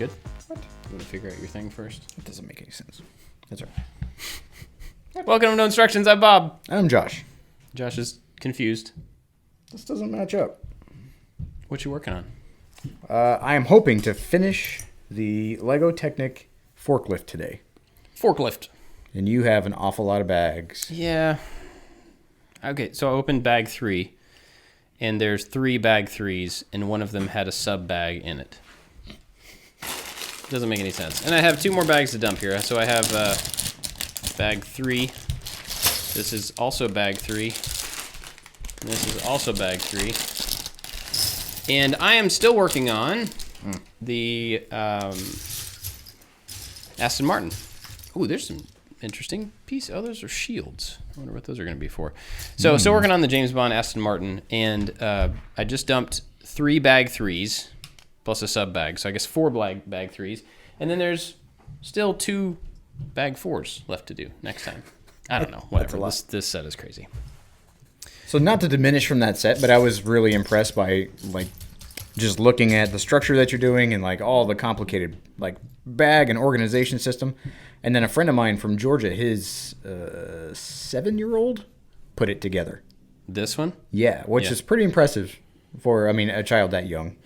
good? What? You want to figure out your thing first? That doesn't make any sense. That's all right. Welcome to Instructions. I'm Bob. I'm Josh. Josh is confused. This doesn't match up. What you working on? I am hoping to finish the Lego Technic Forklift today. Forklift. And you have an awful lot of bags. Yeah. Okay, so I opened bag 3, and there's 3 bag 3s, and one of them had a sub bag in it. Doesn't make any sense. And I have 2 more bags to dump here. So I have bag 3. This is also bag 3. And this is also bag 3. And I am still working on the Aston Martin. Ooh, there's some interesting piece. Oh, those are shields. I wonder what those are going to be for. So still working on the James Bond Aston Martin, and I just dumped 3 bag 3s plus a sub bag. So I guess 4 bag 3s, and then there's still 2 bag 4s left to do next time. I don't know. Whatever. This set is crazy. So not to diminish from that set, but I was really impressed by just looking at the structure that you're doing and all the complicated bag and organization system. And then a friend of mine from Georgia, his 7-year-old put it together. This one? Yeah, which is pretty impressive for a child that young,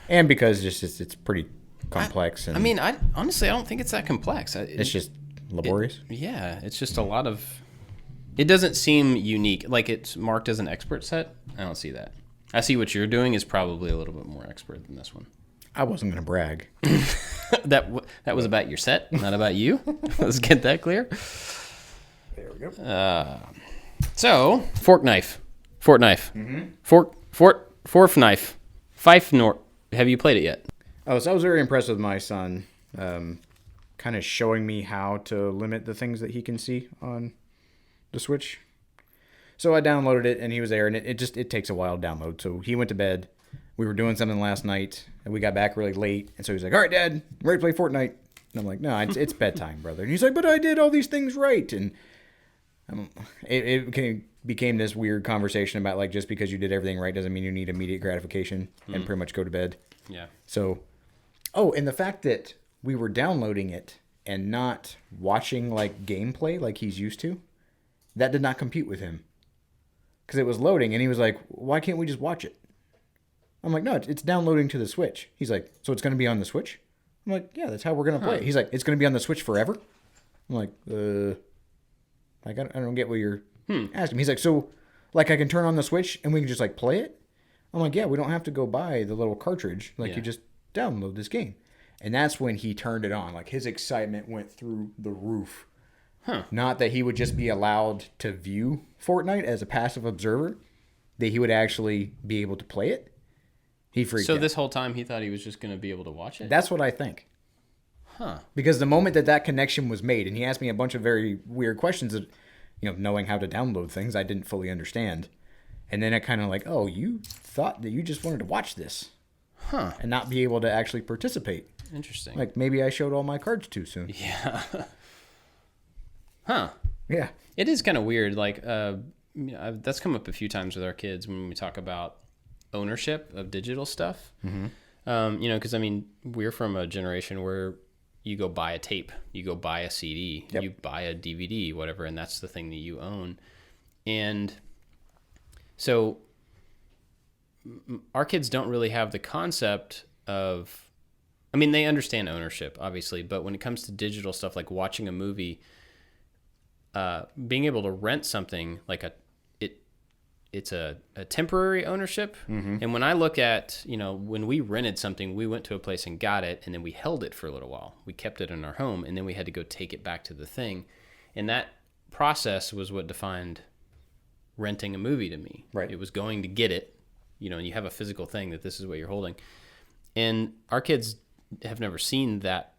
and because it's pretty complex. I honestly don't think it's that complex. It's just laborious. It's just a lot of. It doesn't seem unique. Like it's marked as an expert set. I don't see that. I see what you're doing is probably a little bit more expert than this one. I wasn't going to brag. That was about your set, not about you. Let's get that clear. There we go. So, fork knife. Mm-hmm. Fork knife. Fife nor. Have you played it yet? Oh, so I was very impressed with my son kind of showing me how to limit the things that he can see on the Switch. So I downloaded it, and he was there, and it takes a while to download. So he went to bed. We were doing something last night, and we got back really late. And so he's like, all right, Dad, I'm ready to play Fortnite. And I'm like, no, it's bedtime, brother. And he's like, but I did all these things right. And it became this weird conversation about, just because you did everything right doesn't mean you need immediate gratification and pretty much go to bed. Yeah. So, and the fact that we were downloading it and not watching, gameplay like he's used to, that did not compute with him. Because it was loading, and he was like, why can't we just watch it? I'm like, no, it's downloading to the Switch. He's like, so it's going to be on the Switch? I'm like, yeah, that's how we're going to play it. He's like, it's going to be on the Switch forever? I'm like, I don't get what you're asking. He's like, so, I can turn on the Switch and we can just, play it? I'm like, yeah, we don't have to go buy the little cartridge. You just download this game. And that's when he turned it on. His excitement went through the roof. Huh. Not that he would just be allowed to view Fortnite as a passive observer, that he would actually be able to play it. He freaked out. So this whole time he thought he was just going to be able to watch it? That's what I think. Huh. Because the moment that connection was made, and he asked me a bunch of very weird questions that, knowing how to download things, I didn't fully understand. And then it kind of oh, you thought that you just wanted to watch this. Huh. And not be able to actually participate. Interesting. Maybe I showed all my cards too soon. Yeah. Huh. Yeah. It is kind of weird. That's come up a few times with our kids when we talk about ownership of digital stuff. Mm-hmm. Because we're from a generation where you go buy a tape, you go buy a CD, you buy a DVD, whatever, and that's the thing that you own. And so our kids don't really have the concept of, they understand ownership, obviously, but when it comes to digital stuff, like watching a movie, being able to rent something it's a temporary ownership. Mm-hmm. And when I look at, when we rented something, we went to a place and got it, and then we held it for a little while. We kept it in our home, and then we had to go take it back to the thing. And that process was what defined renting a movie to me. Right. It was going to get it, and you have a physical thing that this is what you're holding. And our kids have never seen that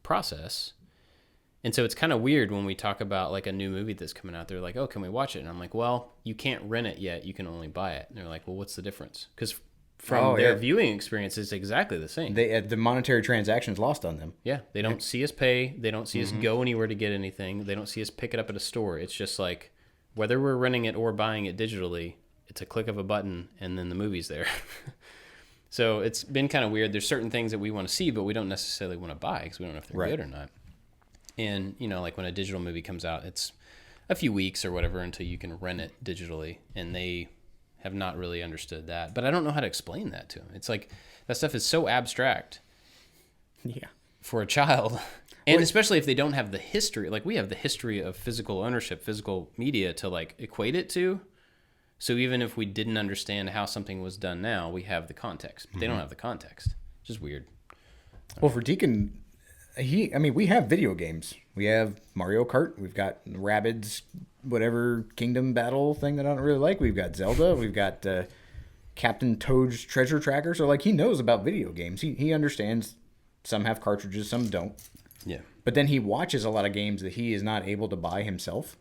process. And so it's kind of weird when we talk about a new movie that's coming out. They're like, oh, can we watch it? And I'm like, well, you can't rent it yet. You can only buy it. And they're like, well, what's the difference? Because from their viewing experience, it's exactly the same. The monetary transaction is lost on them. Yeah. They don't see us pay. They don't see us go anywhere to get anything. They don't see us pick it up at a store. It's just whether we're renting it or buying it digitally, it's a click of a button and then the movie's there. So it's been kind of weird. There's certain things that we want to see, but we don't necessarily want to buy because we don't know if they're good or not. And, you know, like when a digital movie comes out, it's a few weeks or whatever until you can rent it digitally. And they have not really understood that. But I don't know how to explain that to them. It's like that stuff is so abstract for a child. And especially if they don't have the history. Like we have the history of physical ownership, physical media to like equate it to. So even if we didn't understand how something was done now, we have the context. But they don't have the context. It's just weird. Well, for Deacon, we have video games. We have Mario Kart. We've got Rabbids, whatever Kingdom Battle thing that I don't really like. We've got Zelda. We've got Captain Toad's Treasure Tracker. So, like, he knows about video games. He understands some have cartridges, some don't. Yeah. But then he watches a lot of games that he is not able to buy himself.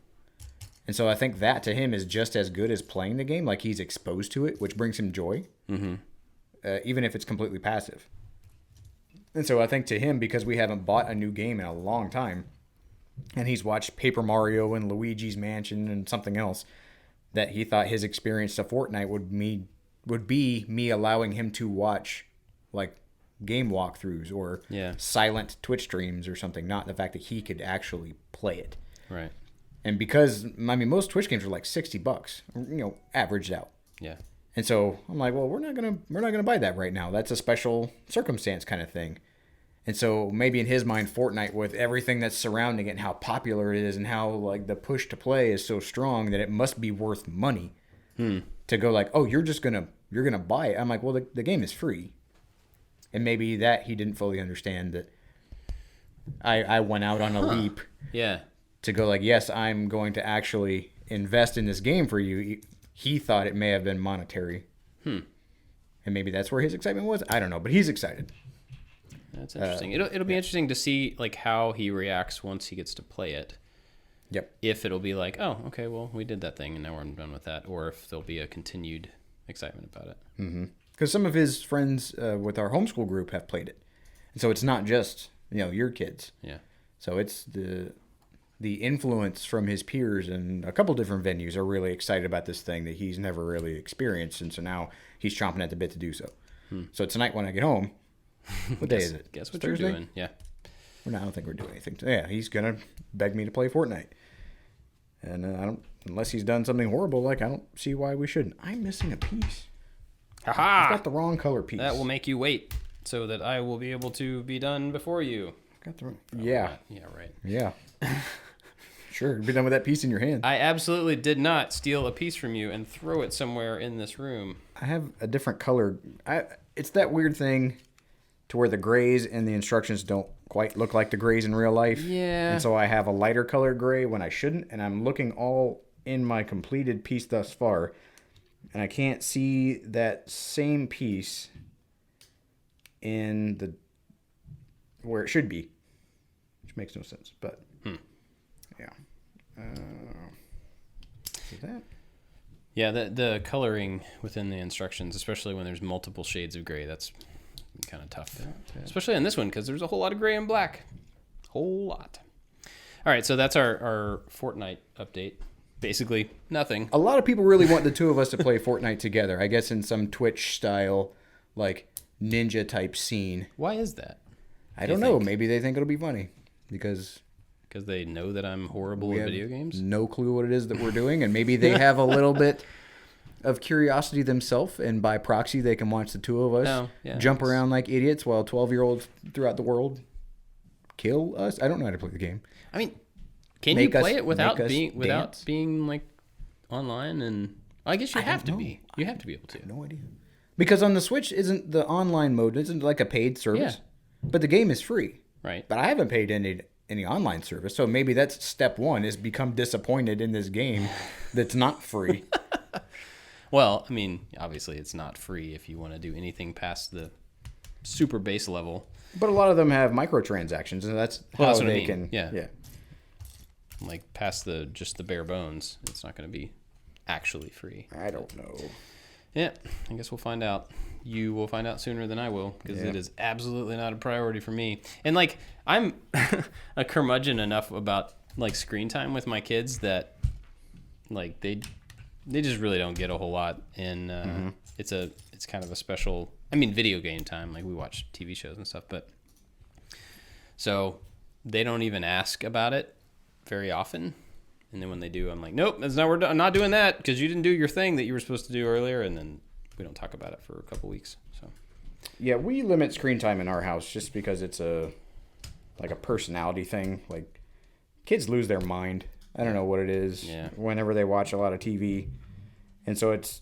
And so I think that to him is just as good as playing the game. Like he's exposed to it, which brings him joy, even if it's completely passive. And so I think to him, because we haven't bought a new game in a long time, and he's watched Paper Mario and Luigi's Mansion and something else, that he thought his experience to Fortnite would be me allowing him to watch like game walkthroughs or silent Twitch streams or something, not the fact that he could actually play it. Right. And because, most Twitch games are like $60, averaged out. Yeah. And so I'm like, well, we're not gonna buy that right now. That's a special circumstance kind of thing. And so maybe in his mind, Fortnite, with everything that's surrounding it and how popular it is and how like the push to play is so strong that it must be worth money to go like, oh, you're gonna buy it. I'm like, well, the game is free. And maybe that he didn't fully understand that I went out on a leap. Yeah. To go like, yes, I'm going to actually invest in this game for you. He thought it may have been monetary. And maybe that's where his excitement was. I don't know, but he's excited. That's interesting. It'll be interesting to see like how he reacts once he gets to play it. Yep. If it'll be like, oh, okay, well, we did that thing and now we're done with that. Or if there'll be a continued excitement about it. Because some of his friends with our homeschool group have played it. And so it's not just, your kids. Yeah. So it's the influence from his peers and a couple different venues are really excited about this thing that he's never really experienced. And so now he's chomping at the bit to do so. So tonight when I get home, what day is it? Guess what Thursday? you're doing. Yeah. Well, no, I don't think we're doing anything. Yeah, he's going to beg me to play Fortnite. And unless he's done something horrible, like I don't see why we shouldn't. I'm missing a piece. Ha-ha! I've got the wrong color piece. That will make you wait so that I will be able to be done before you. Got the wrong... Yeah. Yeah, right. Yeah. Sure, be done with that piece in your hand. I absolutely did not steal a piece from you and throw it somewhere in this room. I have a different color. It's that weird thing to where the grays and the instructions don't quite look like the grays in real life. Yeah. And so I have a lighter color gray when I shouldn't, and I'm looking all in my completed piece thus far, and I can't see that same piece in the where it should be, which makes no sense, but yeah. Is that? Yeah, the coloring within the instructions, especially when there's multiple shades of gray, that's kind of tough. Especially on this one, because there's a whole lot of gray and black. Whole lot. All right, so that's our Fortnite update. Basically, nothing. A lot of people really want the two of us to play Fortnite together, I guess in some Twitch style, like, ninja type scene. Why is that? I don't know. Maybe they think it'll be funny, because they know that I'm horrible at video games? No clue what it is that we're doing, and maybe they have a little bit of curiosity themselves, and by proxy they can watch the two of us jump around like idiots while 12-year-olds throughout the world kill us. I don't know how to play the game. I mean, can you play it without being like online? And I guess you have to be. You have to be able to. No idea. Because on the Switch, isn't the online mode isn't like a paid service? Yeah. But the game is free. Right. But I haven't paid any online service, so maybe that's step one: is become disappointed in this game that's not free. Well, I mean, obviously it's not free if you want to do anything past the super base level. But a lot of them have microtransactions, and that's how they can. Yeah. Like past just the bare bones, it's not going to be actually free. I don't know. Yeah, I guess we'll find out. You will find out sooner than I will, because it is absolutely not a priority for me. And like, I'm a curmudgeon enough about like screen time with my kids that like they just really don't get a whole lot. And it's kind of a special, I mean, video game time. Like we watch TV shows and stuff, but so they don't even ask about it very often. And then when they do, I'm like, nope, I'm not doing that because you didn't do your thing that you were supposed to do earlier. And then we don't talk about it for a couple weeks. So yeah, we limit screen time in our house just because it's a personality thing. Like kids lose their mind. I don't know what it is. Yeah. Whenever they watch a lot of TV, and so it's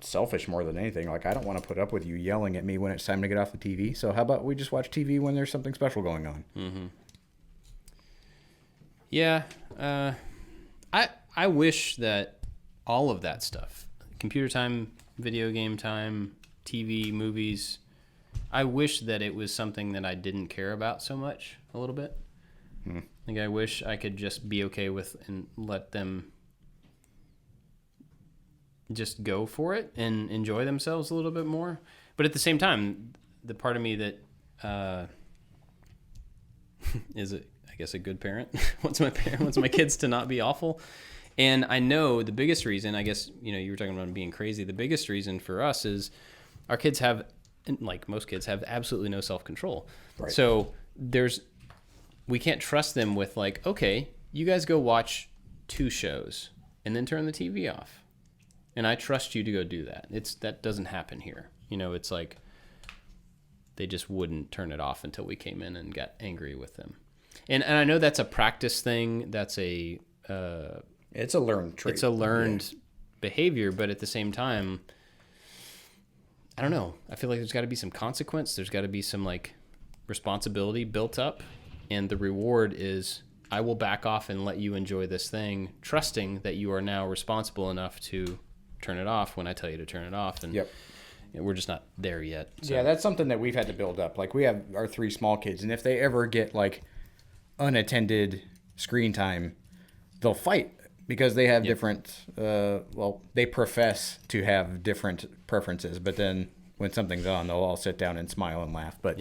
selfish more than anything. Like I don't want to put up with you yelling at me when it's time to get off the TV. So how about we just watch TV when there's something special going on? Mm-hmm. Yeah. I wish that all of that stuff, computer time, video game time, TV, movies, I wish that it was something that I didn't care about so much a little bit. Like I wish I could just be okay with and let them just go for it and enjoy themselves a little bit more. But at the same time, the part of me that is, I guess, a good parent wants my kids to not be awful. And I know the biggest reason, I guess, you were talking about being crazy. The biggest reason for us is our kids have, like most kids, have absolutely no self-control. Right. So we can't trust them with like, okay, you guys go watch 2 shows and then turn the TV off. And I trust you to go do that. That doesn't happen here. It's like they just wouldn't turn it off until we came in and got angry with them. And I know that's a practice thing. That's it's a learned trait. It's a learned behavior, but at the same time, I don't know. I feel like there's got to be some consequence. There's got to be some like responsibility built up, and the reward is I will back off and let you enjoy this thing, trusting that you are now responsible enough to turn it off when I tell you to turn it off. And we're just not there yet. So. Yeah, that's something that we've had to build up. Like we have our 3 small kids, and if they ever get like unattended screen time, they'll fight because they have different, they profess to have different preferences, but then when something's on, they'll all sit down and smile and laugh. But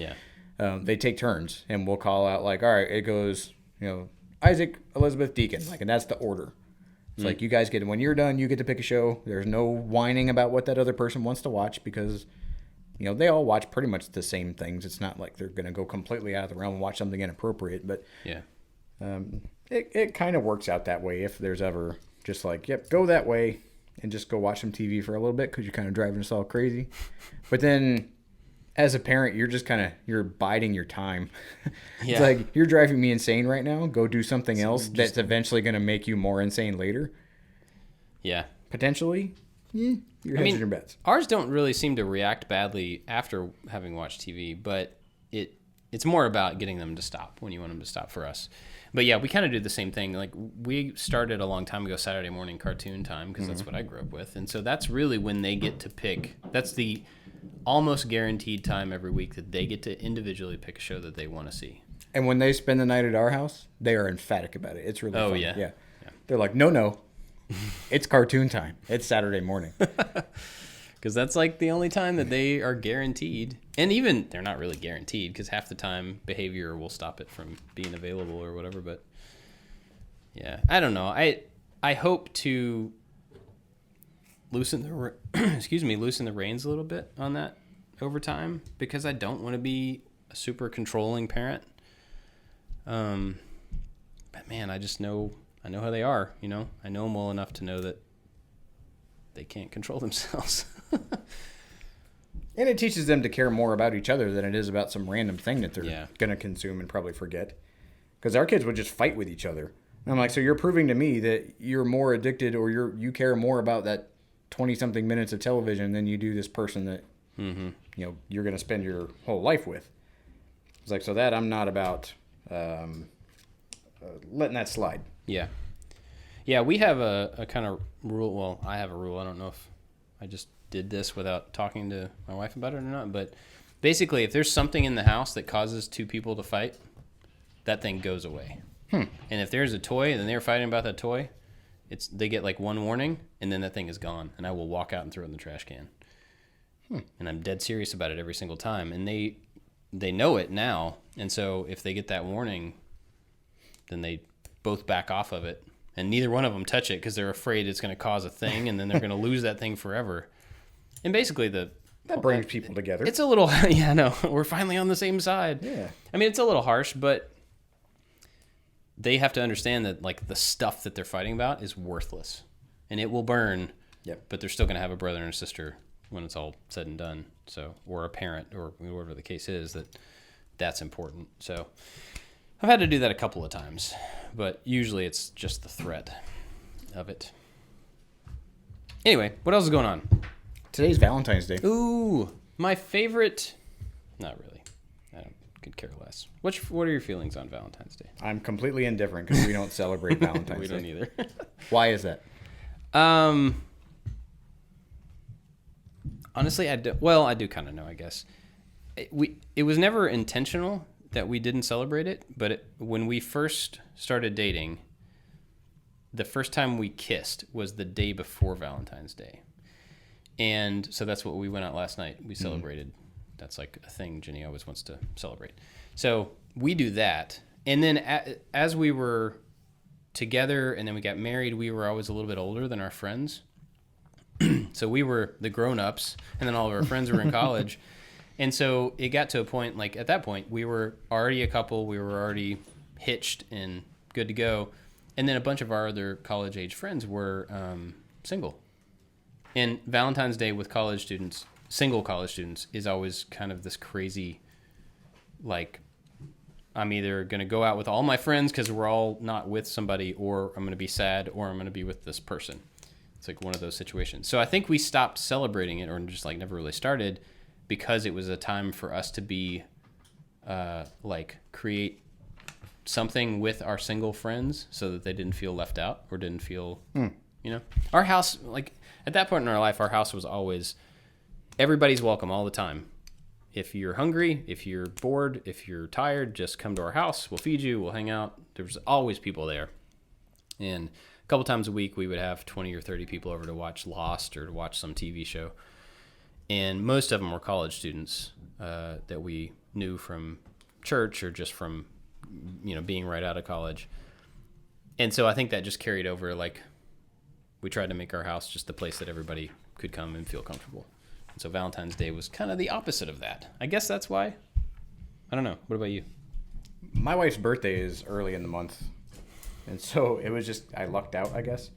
they take turns, and we'll call out like, all right, it goes, Isaac, Elizabeth, Deacon, like, and that's the order. It's like you guys when you're done, you get to pick a show. There's no whining about what that other person wants to watch because, they all watch pretty much the same things. It's not like they're going to go completely out of the realm and watch something inappropriate, but it kind of works out that way if there's ever just like, go that way and just go watch some TV for a little bit because you're kind of driving us all crazy. But then as a parent, you're just you're biding your time. It's like, you're driving me insane right now. Go do something else that's eventually going to make you more insane later. Yeah. Potentially. You're hedging your bets. Ours don't really seem to react badly after having watched TV, but it's more about getting them to stop when you want them to stop for us. But yeah, we kind of do the same thing. Like we started a long time ago Saturday morning cartoon time because that's what I grew up with. And so that's really when they get to pick. That's the almost guaranteed time every week that they get to individually pick a show that they want to see. And when they spend the night at our house, they are emphatic about it. It's really fun. Yeah. They're like, no, it's cartoon time. It's Saturday morning. Because that's like the only time that they are guaranteed. And even they're not really guaranteed because half the time behavior will stop it from being available or whatever. But yeah, I don't know. I hope to loosen the reins a little bit on that over time because I don't want to be a super controlling parent. But man, I know how they are, I know them well enough to know that they can't control themselves. And it teaches them to care more about each other than it is about some random thing that they're going to consume and probably forget. Because our kids would just fight with each other. And I'm like, so you're proving to me that you're more addicted or you care more about that 20-something minutes of television than you do this person that you're going to spend your whole life with. It's like, so that I'm not about letting that slide. Yeah. Yeah, we have a kind of rule. Well, I have a rule. I don't know if I just did this without talking to my wife about it or not. But basically, if there's something in the house that causes 2 people to fight, that thing goes away. And if there's a toy and they're fighting about that toy, they get like 1 warning, and then that thing is gone. And I will walk out and throw it in the trash can. And I'm dead serious about it every single time. And they know it now. And so if they get that warning, then they both back off of it. and neither one of them touch it because they're afraid it's going to cause a thing, and then they're going to lose that thing forever. And basically that brings people together. It's a little, yeah, no, we're finally on the same side. Yeah. I mean, it's a little harsh, but they have to understand that like the stuff that they're fighting about is worthless, and it will burn. Yep. But they're still going to have a brother and a sister when it's all said and done. So, or a parent, or whatever the case is, that's important. So I've had to do that a couple of times, but usually it's just the threat of it. Anyway, what else is going on? Today's Valentine's Day. Ooh, my favorite. Not really. Could care less. What are your feelings on Valentine's Day? I'm completely indifferent because we don't celebrate Valentine's Day. We don't either. Why is that? Honestly, I do kind of know, I guess. It was never intentional that we didn't celebrate it, but when we first started dating, the first time we kissed was the day before Valentine's Day. And so that's what we went out last night. We celebrated. That's like a thing Jenny always wants to celebrate. So we do that. And then as we were together and then we got married, we were always a little bit older than our friends. So we were the grown-ups, and then all of our friends were in college. And so it got to a point, like at that point, we were already a couple. We were already hitched and good to go. And then a bunch of our other college-age friends were single. And Valentine's Day with college students, single college students, is always kind of this crazy, like, I'm either going to go out with all my friends because we're all not with somebody, or I'm going to be sad, or I'm going to be with this person. It's like one of those situations. So I think we stopped celebrating it, or just like never really started, because it was a time for us to be, like, create something with our single friends so that they didn't feel left out or didn't feel, you know. Our house, like, at that point in our life, our house was always, everybody's welcome all the time. If you're hungry, if you're bored, if you're tired, just come to our house. We'll feed you. We'll hang out. There's always people there. And a couple times a week, we would have 20 or 30 people over to watch Lost or to watch some TV show. And most of them were college students that we knew from church or just from, you know, being right out of college. And so I think that just carried over. Like, we tried to make our house just the place that everybody could come and feel comfortable. And so Valentine's Day was kind of the opposite of that. I guess that's why. I don't know. What about you? My wife's birthday is early in the month. And so it was just, I lucked out, I guess,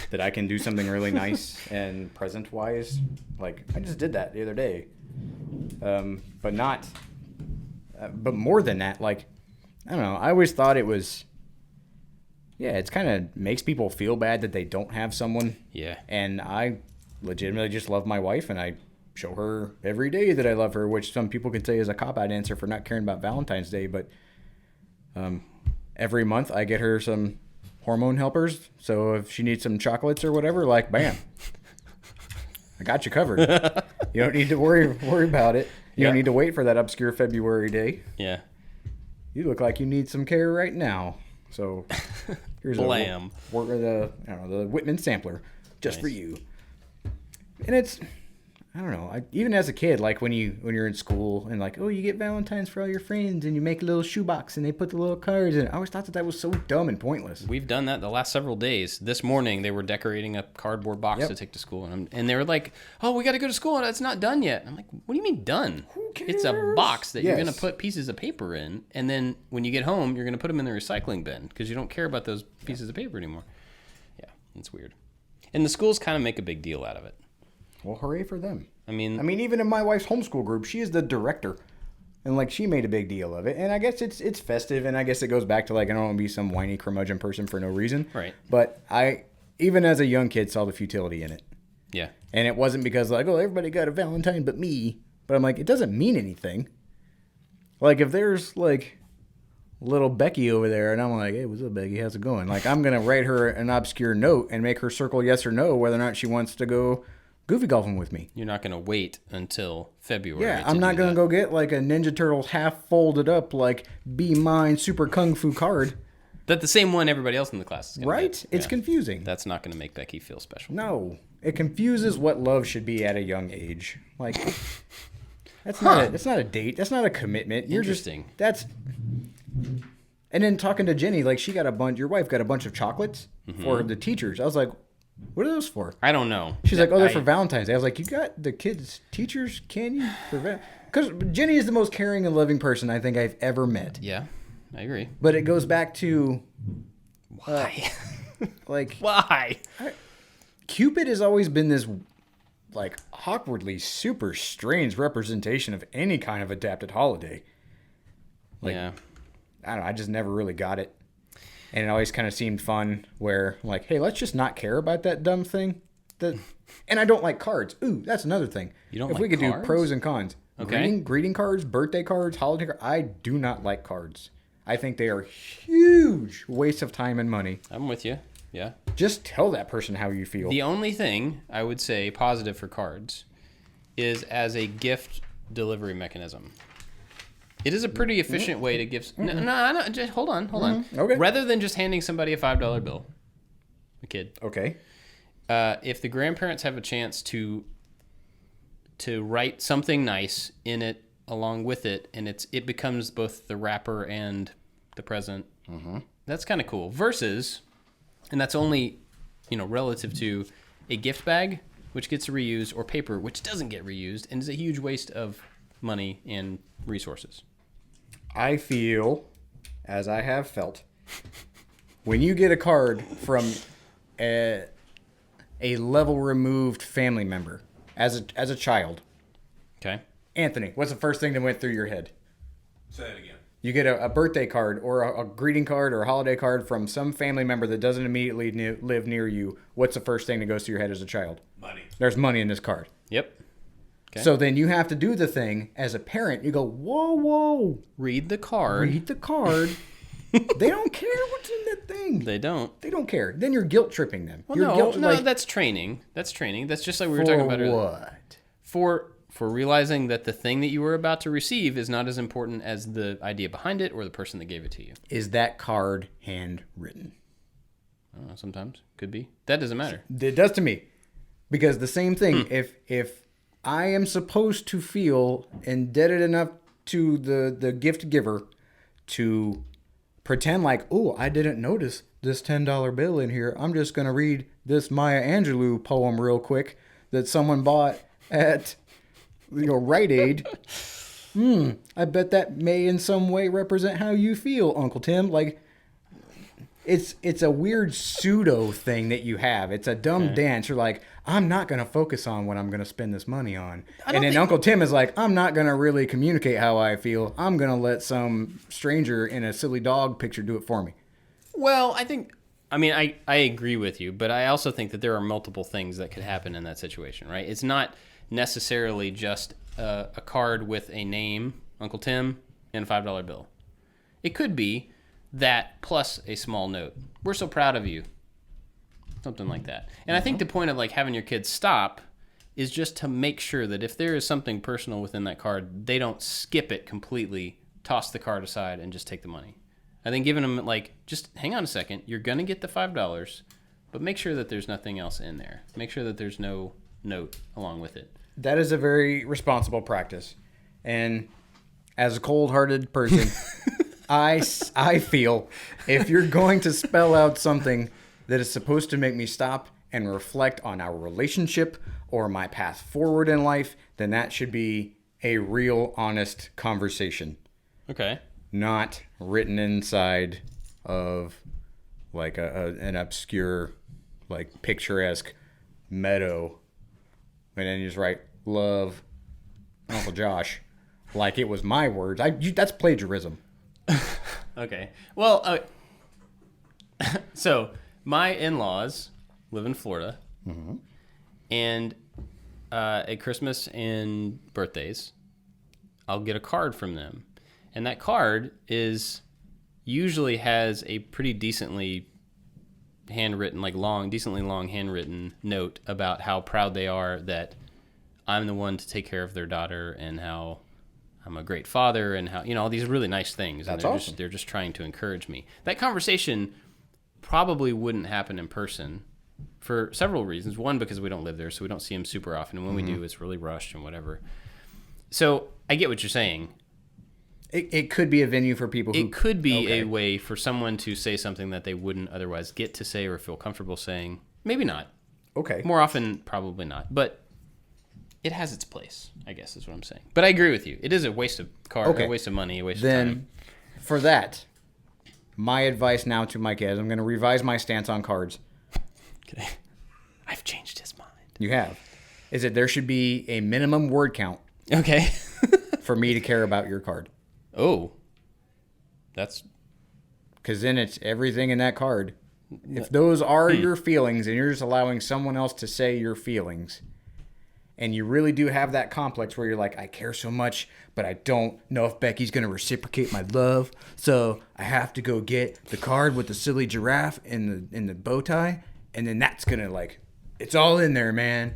that I can do something really nice and present-wise. Like, I just did that the other day. But more than that, like, I don't know. I always thought it was, yeah, it's kind of makes people feel bad that they don't have someone. Yeah. And I legitimately just love my wife, and I show her every day that I love her, which some people could say is a cop-out answer for not caring about Valentine's Day. But every month I get her some hormone helpers. So if she needs some chocolates or whatever, like, bam, I got you covered. You don't need to worry about it. You don't need to wait for that obscure February day. Yeah. You look like you need some care right now. So here's Blam. the Whitman sampler just for Nice. you. And it's, I don't know. Even as a kid, like when you're in school and like, oh, you get Valentines for all your friends and you make a little shoebox and they put the little cards in it. I always thought that was so dumb and pointless. We've done that the last several days. This morning, they were decorating a cardboard box to take to school. And they were like, oh, we got to go to school and it's not done yet. I'm like, what do you mean done? Who cares? It's a box that you're Yes. going to put pieces of paper in. And then when you get home, you're going to put them in the recycling bin because you don't care about those pieces of paper anymore. Yeah, it's weird. And the schools kind of make a big deal out of it. Well, hooray for them. I mean, even in my wife's homeschool group, she is the director. And, like, she made a big deal of it. And I guess it's festive. And I guess it goes back to, like, I don't want to be some whiny curmudgeon person for no reason. Right. But I, even as a young kid, saw the futility in it. yeah. And it wasn't because, like, oh, everybody got a Valentine but me. But I'm like, it doesn't mean anything. Like, if there's, like, little Becky over there, and I'm like, hey, what's up, Becky? How's it going? Like, I'm going to write her an obscure note and make her circle yes or no whether or not she wants to go goofy golfing with me. You're not going to wait until February. Yeah, I'm not going to go get, like, a Ninja Turtles half folded up, like, Be Mine Super Kung Fu card. That's the same one everybody else in the class is going to Right? get. It's confusing. That's not going to make Becky feel special. No. It confuses what love should be at a young age. Like, that's not a date. That's not a commitment. You're Interesting. That's And then talking to Jenny, like your wife got a bunch of chocolates for the teachers. I was like, what are those for? I don't know. She's like, oh, they're for Valentine's Day. I was like, you got the kids' teachers' candy for because Jenny is the most caring and loving person I think I've ever met. Yeah, I agree. But it goes back to why? Why? Cupid has always been this like awkwardly super strange representation of any kind of adapted holiday. I don't know. I just never really got it. And it always kind of seemed fun where, like, hey, let's just not care about that dumb thing. And I don't like cards. Ooh, that's another thing. You don't if like we could cards? do pros and cons. Okay. Greeting cards, birthday cards, holiday cards. I do not like cards. I think they are huge waste of time and money. I'm with you. Yeah. Just tell that person how you feel. The only thing I would say positive for cards is as a gift delivery mechanism. It is a pretty efficient way to give... No, just hold on. Okay. Rather than just handing somebody a $5 bill, a kid. Okay. If the grandparents have a chance to write something nice in it along with it, and it becomes both the wrapper and the present, that's kind of cool. Versus, and that's only relative to a gift bag, which gets reused, or paper, which doesn't get reused, and is a huge waste of money and resources. I feel, as I have felt, when you get a card from a level removed family member as a child. Okay. Anthony, what's the first thing that went through your head? Say that again. You get a birthday card or a greeting card or a holiday card from some family member that doesn't immediately live near you. What's the first thing that goes through your head as a child? Money. There's money in this card. Yep. Okay. So then you have to do the thing as a parent. You go, whoa. Read the card. Read the card. They don't care what's in that thing. They don't. They don't care. Then you're guilt tripping them. Well, that's training. That's training. That's just like we were talking about earlier. What? For realizing that the thing that you were about to receive is not as important as the idea behind it or the person that gave it to you. Is that card handwritten? I don't know, sometimes. Could be. That doesn't matter. It does to me. Because the same thing, if I am supposed to feel indebted enough to the gift giver to pretend like, oh, I didn't notice this $10 bill in here. I'm just going to read this Maya Angelou poem real quick that someone bought at Rite Aid. I bet that may in some way represent how you feel, Uncle Tim. Like, it's a weird pseudo thing that you have. It's a dumb dance. You're like, I'm not going to focus on what I'm going to spend this money on. And then Uncle Tim is like, I'm not going to really communicate how I feel. I'm going to let some stranger in a silly dog picture do it for me. Well, I agree with you, but I also think that there are multiple things that could happen in that situation, right? It's not necessarily just a card with a name, Uncle Tim, and a $5 bill. It could be that plus a small note. We're so proud of you. Something like that. And I think the point of like having your kids stop is just to make sure that if there is something personal within that card, they don't skip it completely, toss the card aside, and just take the money. I think giving them like, just hang on a second, you're going to get the $5, but make sure that there's nothing else in there. Make sure that there's no note along with it. That is a very responsible practice. And as a cold-hearted person, I feel if you're going to spell out something that is supposed to make me stop and reflect on our relationship or my path forward in life, then that should be a real, honest conversation. Okay. Not written inside of like an obscure, like picturesque meadow. And then you just write, love, Uncle Josh, like it was my words. That's plagiarism. Okay. Well, so my in-laws live in Florida, and at Christmas and birthdays, I'll get a card from them, and that card usually has a pretty decently handwritten, decently long handwritten note about how proud they are that I'm the one to take care of their daughter and how I'm a great father and how, all these really nice things. That's and awesome. They're just trying to encourage me. That conversation probably wouldn't happen in person for several reasons. One, because we don't live there, so we don't see them super often. And when we do, it's really rushed and whatever. So I get what you're saying. It could be a venue for people who... It could be a way for someone to say something that they wouldn't otherwise get to say or feel comfortable saying. Maybe not. Okay. More often, probably not. But it has its place, I guess is what I'm saying. But I agree with you. It is a waste of a waste of money, a waste of time. Then, for that, my advice now to my kids, I'm going to revise my stance on cards. Okay. I've changed his mind. You have. Is that there should be a minimum word count. Okay. For me to care about your card. Oh. That's... Because then it's everything in that card. If those are your feelings and you're just allowing someone else to say your feelings, and you really do have that complex where you're like, I care so much, but I don't know if Becky's going to reciprocate my love, so I have to go get the card with the silly giraffe in the bow tie, and then that's going to, like, it's all in there, man.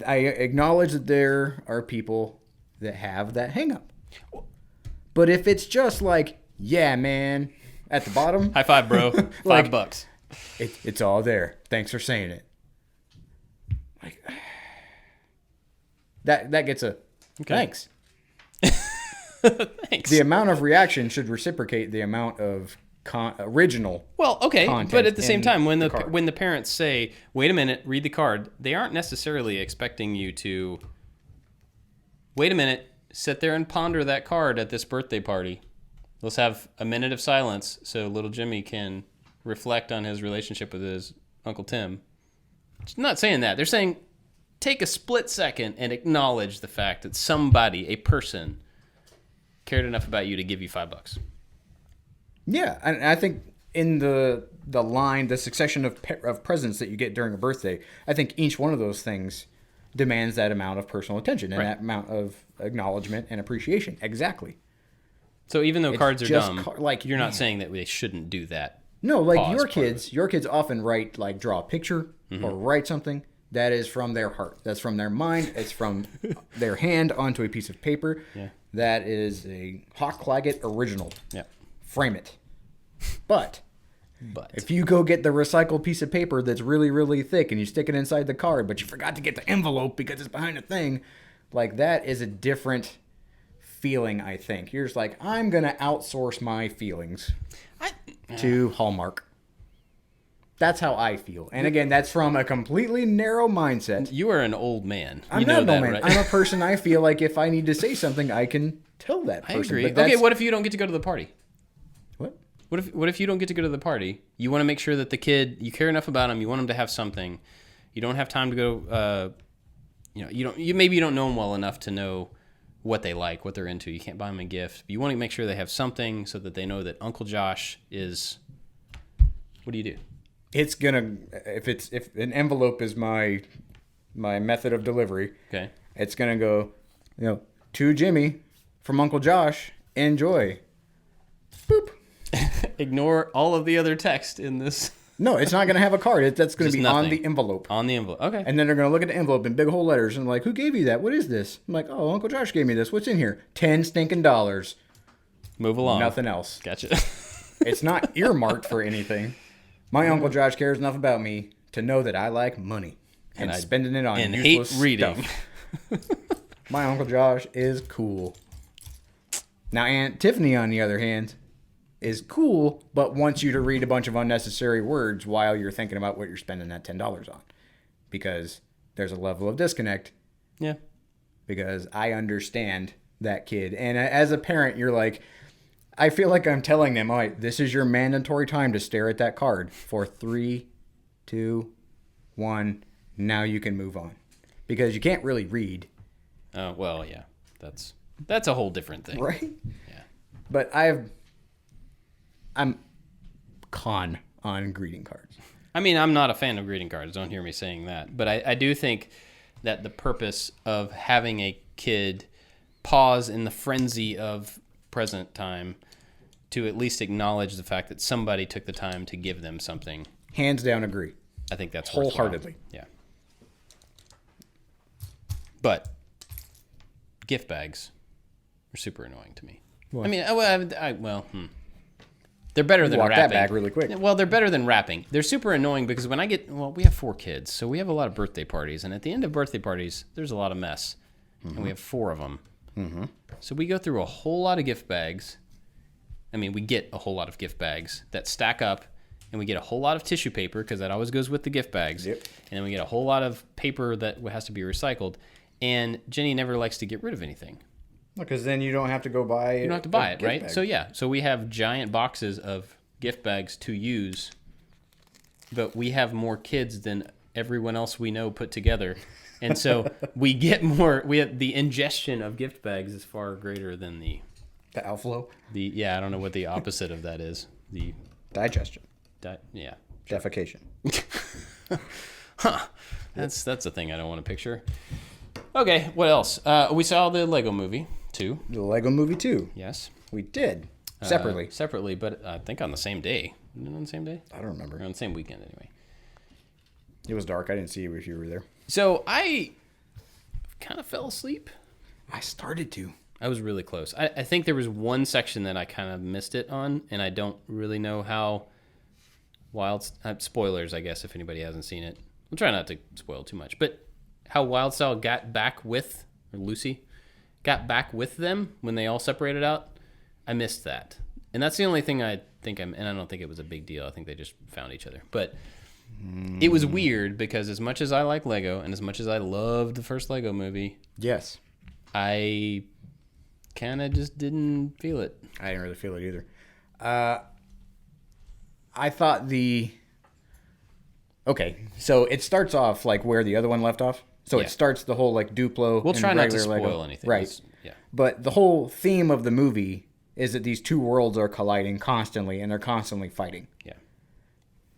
I acknowledge that there are people that have that hang up. But if it's just like, yeah, man, at the bottom. High five, bro. Like, $5. It's all there. Thanks for saying it. Like, that gets a thanks. Thanks. The amount of reaction should reciprocate the amount of original. Well, okay, but at the same time, when the the parents say, "Wait a minute, read the card," they aren't necessarily expecting you to. Wait a minute, sit there and ponder that card at this birthday party. Let's have a minute of silence so little Jimmy can reflect on his relationship with his Uncle Tim. It's not saying that. They're saying, take a split second and acknowledge the fact that somebody, a person, cared enough about you to give you $5. Yeah, and I think in the line, the succession of presents that you get during a birthday, I think each one of those things demands that amount of personal attention and that amount of acknowledgement and appreciation. Exactly. So even though cards are dumb, you're not man. saying that they shouldn't do that. No, like your kids often write, like, draw a picture or write something that is from their heart. That's from their mind. It's from their hand onto a piece of paper. Yeah. That is a Hawk Claggett original. Yeah. Frame it. But if you go get the recycled piece of paper that's really, really thick and you stick it inside the card, but you forgot to get the envelope because it's behind the thing, like, that is a different feeling, I think. You're just like, I'm going to outsource my feelings to Hallmark. That's how I feel. And again, that's from a completely narrow mindset. You are an old man. I'm not an old man. Right? I'm a person. I feel like if I need to say something, I can tell that person. I agree. Okay, what if you don't get to go to the party? What? What if you don't get to go to the party? You want to make sure that the kid, you care enough about him, you want him to have something. You don't have time to go, maybe you don't know them well enough to know what they like, what they're into. You can't buy them a gift. You want to make sure they have something so that they know that Uncle Josh is, what do you do? It's gonna, if an envelope is my method of delivery, okay, it's gonna go, to Jimmy from Uncle Josh, enjoy. Boop. Ignore all of the other text in this. No, it's not gonna have a card. That's gonna be nothing. on the envelope. On the envelope, okay. And then they're gonna look at the envelope in big whole letters and like, who gave you that? What is this? I'm like, oh, Uncle Josh gave me this. What's in here? $10 stinking. Move along. Nothing else. Gotcha. It's not earmarked for anything. My Uncle Josh cares enough about me to know that I like money and spending it on useless hate reading. Stuff. My Uncle Josh is cool. Now, Aunt Tiffany, on the other hand, is cool, but wants you to read a bunch of unnecessary words while you're thinking about what you're spending that $10 on. Because there's a level of disconnect. Yeah. Because I understand that kid. And as a parent, you're like, I feel like I'm telling them, all right, this is your mandatory time to stare at that card for 3, 2, 1. Now you can move on. Because you can't really read. Oh, well, yeah. That's a whole different thing. Right? Yeah. But I'm con on greeting cards. I mean, I'm not a fan of greeting cards. Don't hear me saying that. But I do think that the purpose of having a kid pause in the frenzy of present time to at least acknowledge the fact that somebody took the time to give them something. Hands down agree. I think that's wholeheartedly. Yeah. But gift bags are super annoying to me. What? I mean, they're better than wrapping. That bag really quick. Well, they're better than wrapping. They're super annoying because when we have 4 kids, so we have a lot of birthday parties, and at the end of birthday parties, there's a lot of mess, and we have 4 of them. Mm-hmm. So we go through a whole lot of gift bags. I mean, we get a whole lot of gift bags that stack up, and we get a whole lot of tissue paper because that always goes with the gift bags. Yep. And then we get a whole lot of paper that has to be recycled. And Jenny never likes to get rid of anything. Because then you don't have to go buy it. You don't have to buy it, right? Bag. So yeah, so we have giant boxes of gift bags to use, but we have more kids than everyone else we know put together. And so we get more, we have the ingestion of gift bags is far greater than the outflow. I don't know what the opposite of that is. The digestion. Yeah. Defecation. Huh. That's a thing I don't want to picture. Okay, what else? We saw the Lego Movie 2. The Lego Movie 2. Yes. We did. Separately. Separately, but I think on the same day. Isn't it on the same day? I don't remember. Or on the same weekend, anyway. It was dark. I didn't see you if you were there. So I kind of fell asleep. I started to. I was really close. I think there was one section that I kind of missed it on, and I don't really know how spoilers, I guess, if anybody hasn't seen it. I'll try not to spoil too much. But how Wildstyle got back with, or Lucy, got back with them when they all separated out, I missed that. And that's the only thing I think and I don't think it was a big deal. I think they just found each other. But it was weird because as much as I like Lego and as much as I loved the first Lego Movie, yes, I kind of just didn't feel it. I didn't really feel it either. I thought okay, so it starts off like where the other one left off. So it starts the whole like Duplo. We'll try not to spoil Lego. anything. Right. Yeah. But the whole theme of the movie is that these two worlds are colliding constantly and they're constantly fighting. Yeah.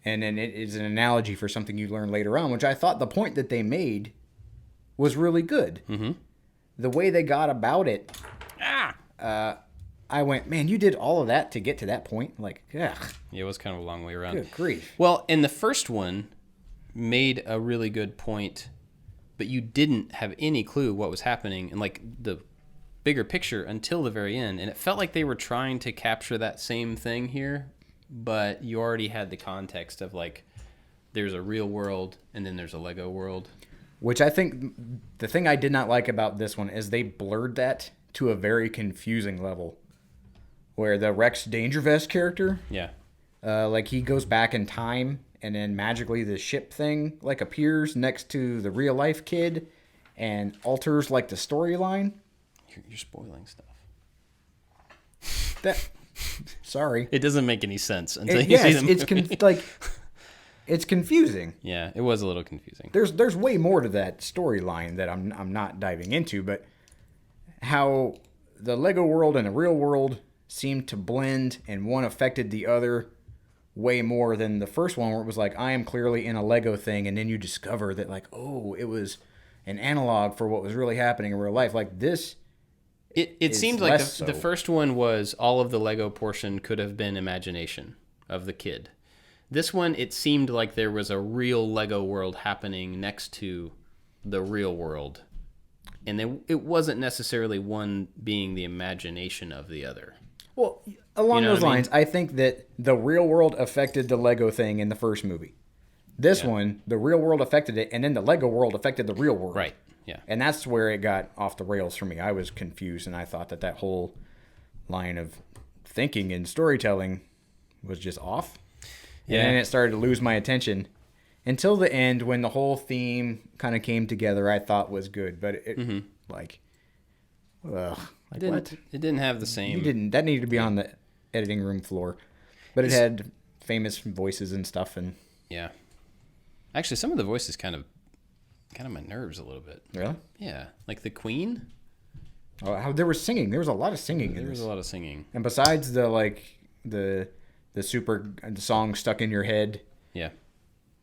And then it is an analogy for something you learn later on, which I thought the point that they made was really good. Mm-hmm. The way they got about it, I went, man, you did all of that to get to that point? Like, ugh. Yeah, it was kind of a long way around. Good grief. Well, and the first one made a really good point, but you didn't have any clue what was happening and like the bigger picture until the very end. And it felt like they were trying to capture that same thing here, but you already had the context of like there's a real world and then there's a Lego world. Which I think the thing I did not like about this one is they blurred that to a very confusing level. Where the Rex Dangervest character, like he goes back in time and then magically the ship thing like appears next to the real life kid and alters like the storyline. You're spoiling stuff. Sorry. It doesn't make any sense until you see the movie. It's confusing. Yeah, it was a little confusing. There's way more to that storyline that I'm not diving into, but how the Lego world and the real world seemed to blend and one affected the other way more than the first one where it was like, I am clearly in a Lego thing, and then you discover that like, oh, it was an analog for what was really happening in real life. Like this It seemed like the first one was all of the Lego portion could have been imagination of the kid. This one, it seemed like there was a real Lego world happening next to the real world. And it wasn't necessarily one being the imagination of the other. Well, along those lines, I think that the real world affected the Lego thing in the first movie. This one, the real world affected it, and then the Lego world affected the real world. Right, yeah. And that's where it got off the rails for me. I was confused, and I thought that whole line of thinking and storytelling was just off. Yeah. And then it started to lose my attention until the end when the whole theme kind of came together. I thought was good, but it what? It didn't have the same. That needed to be on the editing room floor, but it had famous voices and stuff, and yeah. Actually, some of the voices kind of my nerves a little bit. Really? Yeah, like the Queen. Oh, how there was singing. There was a lot of singing. There was a lot of singing. And besides the song "Stuck in Your Head," yeah,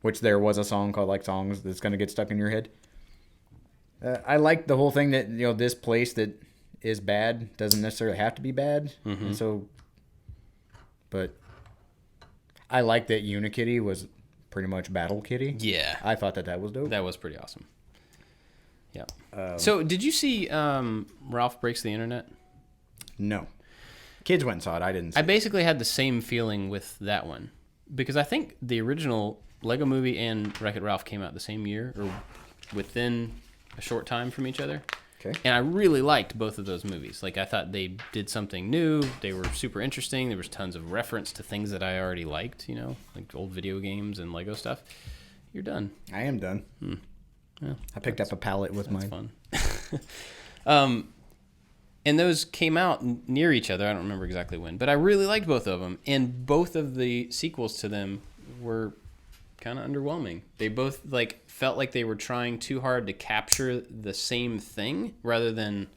which there was a song called like "Songs That's Gonna Get Stuck in Your Head." I like the whole thing that this place that is bad doesn't necessarily have to be bad, and so. But I like that Unikitty was pretty much Battle Kitty. Yeah, I thought that was dope. That was pretty awesome. Yeah. So did you see Ralph Breaks the Internet? No. Kids went and saw it. I didn't see I basically had the same feeling with that one. Because I think the original Lego Movie and Wreck-It Ralph came out the same year or within a short time from each other. Okay. And I really liked both of those movies. Like, I thought they did something new. They were super interesting. There was tons of reference to things that I already liked, like old video games and Lego stuff. You're done. I am done. Yeah, I picked up a pallet with mine. That's fun. And those came out near each other. I don't remember exactly when. But I really liked both of them. And both of the sequels to them were kind of underwhelming. They both felt like they were trying too hard to capture the same thing rather than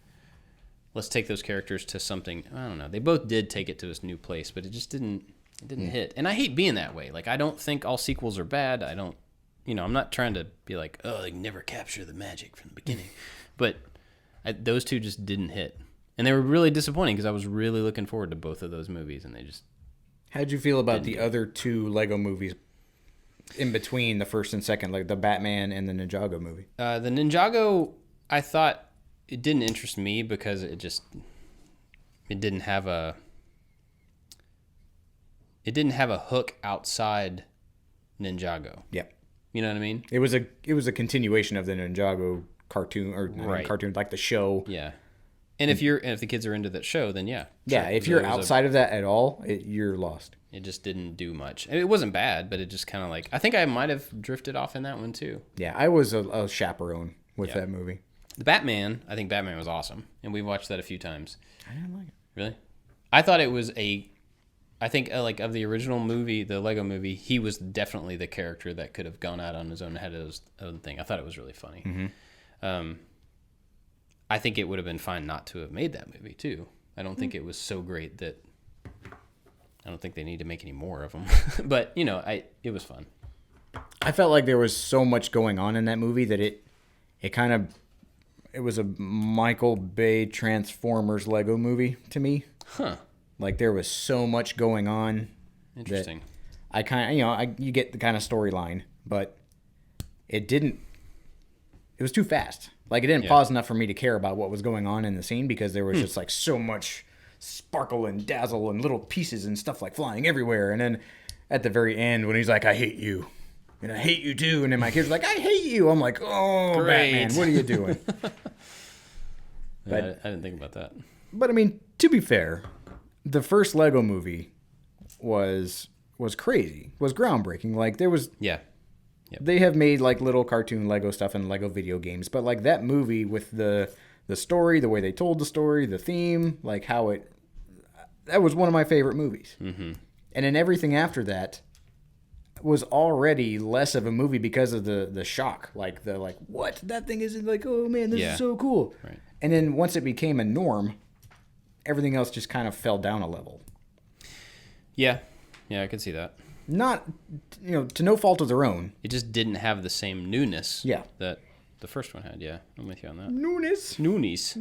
let's take those characters to something. I don't know. They both did take it to this new place, but it just didn't hit. And I hate being that way. Like, I don't think all sequels are bad. I don't, I'm not trying to be like, oh, they never capture the magic from the beginning. But those two just didn't hit. And they were really disappointing because I was really looking forward to both of those movies, and they just. How'd you feel about the other two Lego movies in between the first and second, like the Batman and the Ninjago movie? The Ninjago, I thought it didn't interest me because it didn't have a hook outside Ninjago. Yeah. You know what I mean? It was a continuation of the Ninjago cartoon, or not cartoon, like the show. Yeah. And if the kids are into that show, then yeah. Yeah, sure. if you're outside of that at all, you're lost. It just didn't do much. It wasn't bad, but it just kind of I think I might have drifted off in that one too. Yeah, I was a chaperone with that movie. The Batman, I think Batman was awesome, and we watched that a few times. I didn't like it. Really? I thought it was I think of the original movie, the Lego movie, he was definitely the character that could have gone out on his own and had his own thing. I thought it was really funny. Mm-hmm. I think it would have been fine not to have made that movie too. I don't think it was so great that I don't think they need to make any more of them. But it was fun. I felt like there was so much going on in that movie that it was a Michael Bay Transformers Lego movie to me. Huh. Like, there was so much going on. Interesting. I kind of, you get the kind of storyline, but it was too fast. Like, it didn't pause enough for me to care about what was going on in the scene because there was just so much sparkle and dazzle and little pieces and stuff flying everywhere. And then at the very end when he's like, I hate you. And I hate you too. And then my kids are like, I hate you. I'm like, oh, great. Batman, what are you doing? But I didn't think about that. But I mean, to be fair, the first Lego movie was crazy, was groundbreaking. Like, there was... Yeah. Yep. They have made little cartoon Lego stuff and Lego video games, but that movie with the story, the way they told the story, the theme, that was one of my favorite movies. Mm-hmm. And then everything after that was already less of a movie because of the shock, what, that thing isn't oh man, this is so cool. Right. And then once it became a norm, everything else just kind of fell down a level. Yeah, I could see that. Not, to no fault of their own. It just didn't have the same newness that the first one had. Yeah, I'm with you on that. Newness. It's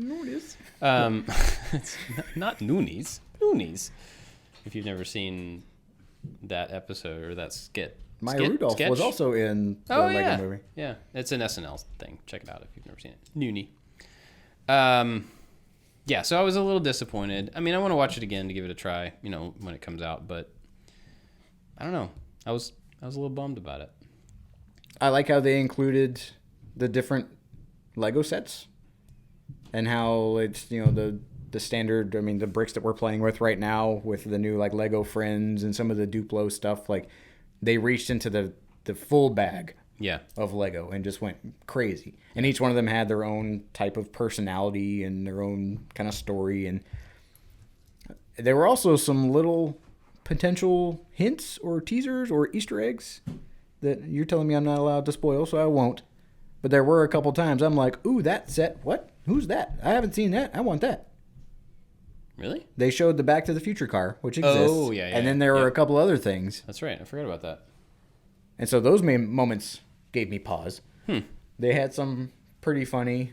not Noonies. Noonies. If you've never seen that episode or that skit. Rudolph was also in the Lego movie. Yeah, it's an SNL thing. Check it out if you've never seen it. Noonie. Yeah, so I was a little disappointed. I mean, I want to watch it again to give it a try, when it comes out, but I don't know. I was a little bummed about it. I like how they included the different Lego sets and how it's, the standard, the bricks that we're playing with right now with the new Lego Friends and some of the Duplo stuff, they reached into the full bag of Lego and just went crazy. And each one of them had their own type of personality and their own kind of story. And there were also some little potential hints or teasers or Easter eggs that you're telling me I'm not allowed to spoil, so I won't. But there were a couple times I'm like, ooh, that set, what? Who's that? I haven't seen that. I want that. Really? They showed the Back to the Future car, which exists. Oh, yeah. And then there were a couple other things. That's right. I forgot about that. And so those moments gave me pause. They had some pretty funny,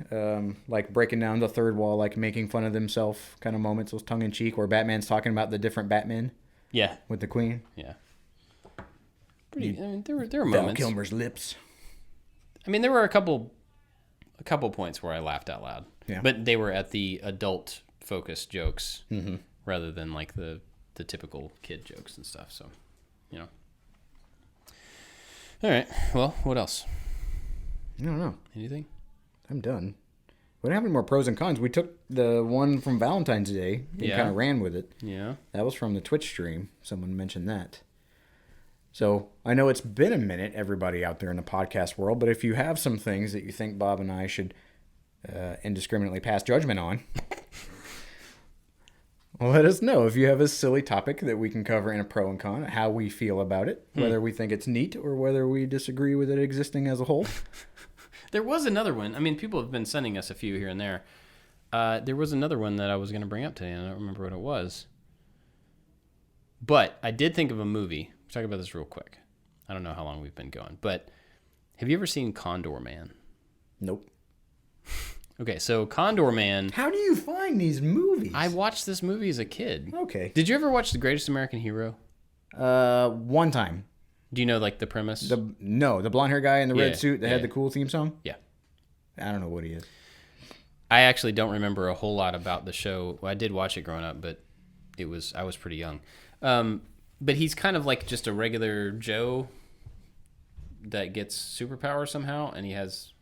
breaking down the third wall, making fun of themselves kind of moments, those tongue-in-cheek, where Batman's talking about the different Batmen. Yeah. With the Queen. Yeah. There were moments. Val Kilmer's lips. There were a couple points where I laughed out loud. Yeah. But they were at the adult-focused jokes rather than the typical kid jokes and stuff. So, All right. Well, what else? I don't know. Anything? I'm done. We don't have any more pros and cons. We took the one from Valentine's Day and kind of ran with it. Yeah. That was from the Twitch stream. Someone mentioned that. So I know it's been a minute, everybody out there in the podcast world, but if you have some things that you think Bob and I should indiscriminately pass judgment on, let us know. If you have a silly topic that we can cover in a pro and con, how we feel about it, whether we think it's neat or whether we disagree with it existing as a whole. There was another one. I mean, people have been sending us a few here and there. There was another one that I was going to bring up today, and I don't remember what it was. But I did think of a movie. We'll talk about this real quick. I don't know how long we've been going, but have you ever seen Condor Man? Nope. Okay, so Condor Man. How do you find these movies? I watched this movie as a kid. Okay. Did you ever watch The Greatest American Hero? One time. Do you know, like, the premise? The blonde hair guy in the red suit that had the cool theme song? Yeah. I don't know what he is. I actually don't remember a whole lot about the show. Well, I did watch it growing up, but I was pretty young. But he's kind of like just a regular Joe that gets superpowers somehow, and he has,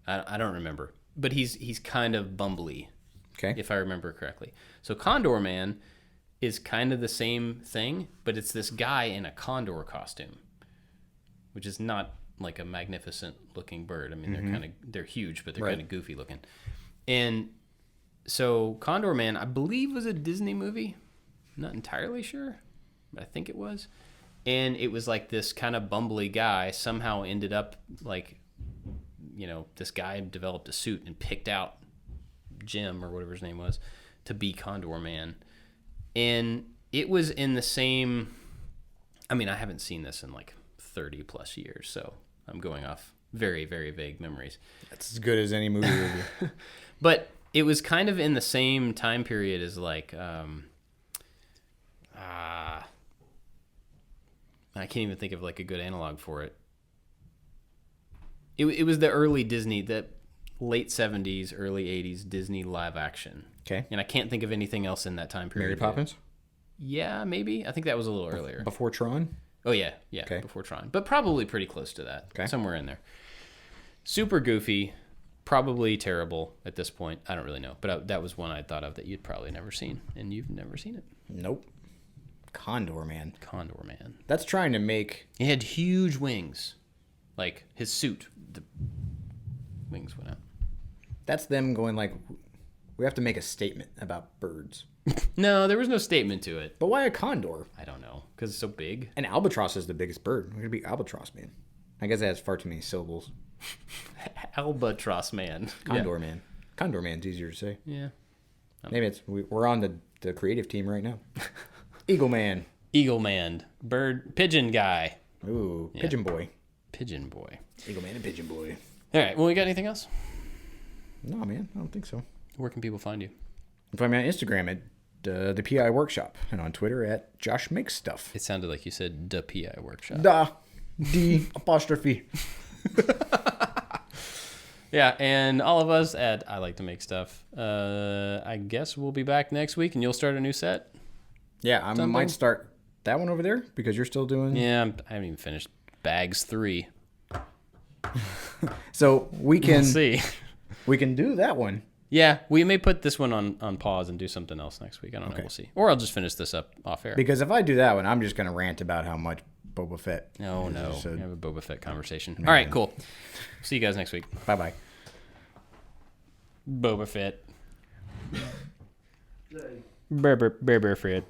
I don't remember, but he's kind of bumbly, okay, if I remember correctly. So Condor Man is kind of the same thing, but it's this guy in a condor costume, which is not like a magnificent looking bird. I mean, they're huge, but they're kind of goofy looking. And so Condor Man, I believe, was a Disney movie. I'm not entirely sure, but I think it was. And it was like this kind of bumbly guy somehow ended up like, this guy developed a suit and picked out Jim or whatever his name was to be Condor Man. And it was in the same, I mean, I haven't seen this in like 30 plus years, so I'm going off very, very vague memories. That's as good as any movie will be. But it was kind of in the same time period as like, I can't even think of like a good analog for it. It was the early Disney, the late 70s, early 80s Disney live action. Okay. And I can't think of anything else in that time period. Mary Poppins? Yeah, maybe. I think that was a little earlier. Before Tron? Oh, yeah. Okay. Before Tron. But probably pretty close to that. Okay. Somewhere in there. Super goofy. Probably terrible at this point. I don't really know. But that was one I thought of that you'd probably never seen. And you've never seen it. Nope. Condor Man. Condor Man. That's trying to make... He had huge wings. Like, his suit, the wings went out. That's them going like, we have to make a statement about birds. No, there was no statement to it. But why a condor? I don't know. Because it's so big. An albatross is the biggest bird. We're going to be Albatross Man. I guess that has far too many syllables. Albatross Man. Condor Man. Condor Man's easier to say. Yeah. Maybe we're on the creative team right now. Eagle Man. Eagle Man. Pigeon guy. Ooh, Pigeon Boy. Pigeon Boy. Eagle Man and Pigeon Boy. All right. Well, we got anything else? No, man. I don't think so. Where can people find you? You can find me on Instagram at the PI Workshop and on Twitter at Josh Makes Stuff. It sounded like you said the PI Workshop. D apostrophe. Yeah, and all of us at I Like to Make Stuff. I guess we'll be back next week, and you'll start a new set. Yeah, I might start that one over there because you're still doing... Yeah, I haven't even finished Bags 3. So we can... We'll see. We can do that one. Yeah, we may put this one on pause and do something else next week. I don't know. We'll see. Or I'll just finish this up off air. Because if I do that one, I'm just going to rant about how much Boba Fett... Oh, no. We have a Boba Fett conversation. All right, cool. See you guys next week. Bye-bye. Boba Fett. Boba Fett.